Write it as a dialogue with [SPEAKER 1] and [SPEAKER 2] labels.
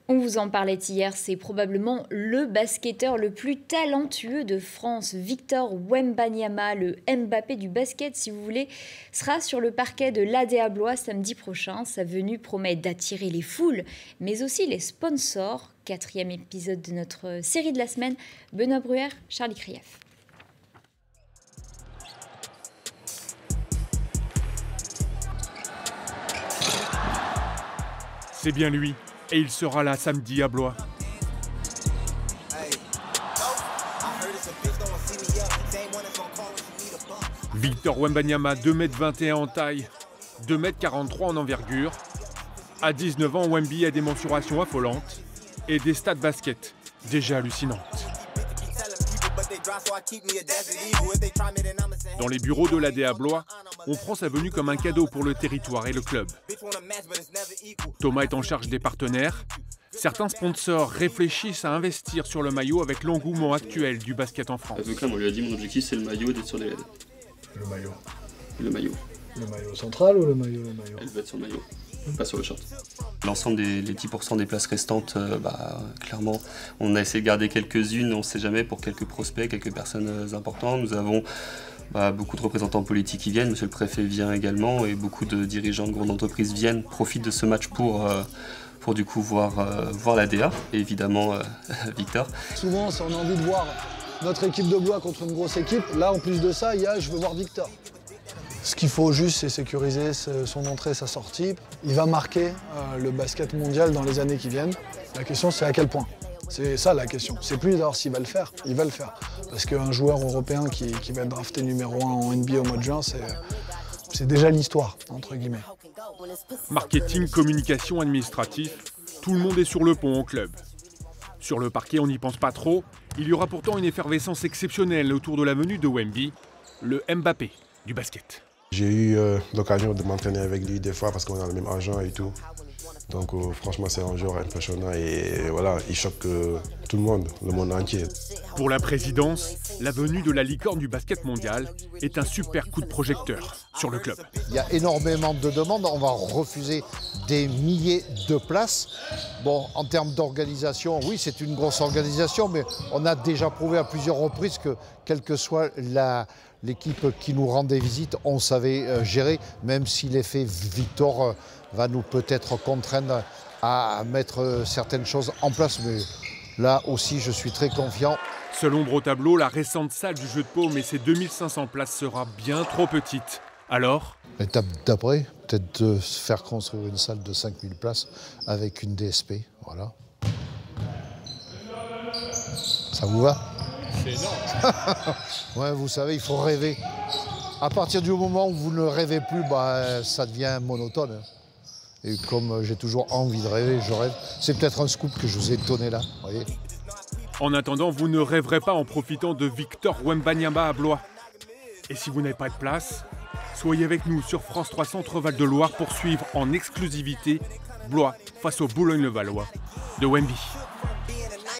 [SPEAKER 1] On vous en parlait hier, c'est probablement le basketteur le plus talentueux de France. Victor Wembanyama, le Mbappé du basket si vous voulez, sera sur le parquet de l'ADA Blois samedi prochain. Sa venue promet d'attirer les foules, mais aussi les sponsors. 4e épisode de notre série de la semaine. Benoît Bruer, Charlie Krief.
[SPEAKER 2] C'est bien lui, et il sera là samedi à Blois. Victor Wembanyama, 2,21 m en taille, 2,43 m en envergure. À 19 ans, Wemby a des mensurations affolantes et des stats basket déjà hallucinantes. Dans les bureaux de l'ADA Blois, on prend sa venue comme un cadeau pour le territoire et le club. Thomas est en charge des partenaires. Certains sponsors réfléchissent à investir sur le maillot avec l'engouement actuel du basket en France.
[SPEAKER 3] Avec là, on lui a dit mon objectif c'est le maillot et d'être sur les LED.
[SPEAKER 4] Le maillot.
[SPEAKER 3] Le maillot.
[SPEAKER 4] Le maillot central ou le maillot
[SPEAKER 3] Elle veut être sur le maillot, pas sur le short. L'ensemble des 10% des places restantes, clairement, on a essayé de garder quelques-unes, on ne sait jamais, pour quelques prospects, quelques personnes importantes. Nous avons beaucoup de représentants politiques qui viennent, monsieur le préfet vient également, et beaucoup de dirigeants de grandes entreprises viennent, profitent de ce match pour du coup voir l'ADA, et évidemment Victor.
[SPEAKER 4] Souvent, si on a envie de voir notre équipe de Blois contre une grosse équipe, là, en plus de ça, il y a « je veux voir Victor ». Ce qu'il faut juste, c'est sécuriser son entrée, sa sortie. Il va marquer le basket mondial dans les années qui viennent. La question, c'est à quel point. C'est ça la question. C'est plus d'avoir s'il va le faire, il va le faire. Parce qu'un joueur européen qui va être drafté numéro 1 en NBA au mois de juin, c'est déjà l'histoire, entre guillemets.
[SPEAKER 2] Marketing, communication, administratif, tout le monde est sur le pont au club. Sur le parquet, on n'y pense pas trop. Il y aura pourtant une effervescence exceptionnelle autour de la venue de Wemby, le Mbappé du basket.
[SPEAKER 5] J'ai eu l'occasion de m'entraîner avec lui des fois parce qu'on a le même agent et tout. Donc franchement c'est un joueur impressionnant et voilà, il choque tout le monde entier.
[SPEAKER 2] Pour la présidence, la venue de la licorne du basket mondial est un super coup de projecteur sur le club.
[SPEAKER 6] Il y a énormément de demandes, on va refuser des milliers de places. Bon, en termes d'organisation, oui c'est une grosse organisation, mais on a déjà prouvé à plusieurs reprises que quelle que soit l'équipe qui nous rendait visite, on savait gérer, même si l'effet Victor va nous peut-être contraindre à mettre certaines choses en place. Mais là aussi, je suis très confiant.
[SPEAKER 2] Seul ombre au tableau, la récente salle du jeu de paume et ses 2500 places sera bien trop petite. Alors ?
[SPEAKER 6] L'étape d'après, peut-être de se faire construire une salle de 5000 places avec une DSP. Voilà. Ça vous va ?
[SPEAKER 2] C'est énorme.
[SPEAKER 6] Ouais, vous savez, il faut rêver. À partir du moment où vous ne rêvez plus, ça devient monotone. Et comme j'ai toujours envie de rêver, je rêve. C'est peut-être un scoop que je vous ai donné là, voyez.
[SPEAKER 2] En attendant, vous ne rêverez pas en profitant de Victor Wembanyama à Blois. Et si vous n'avez pas de place, soyez avec nous sur France 3 Centre Val de Loire pour suivre en exclusivité Blois face au Boulogne-le-Valois de Wemby.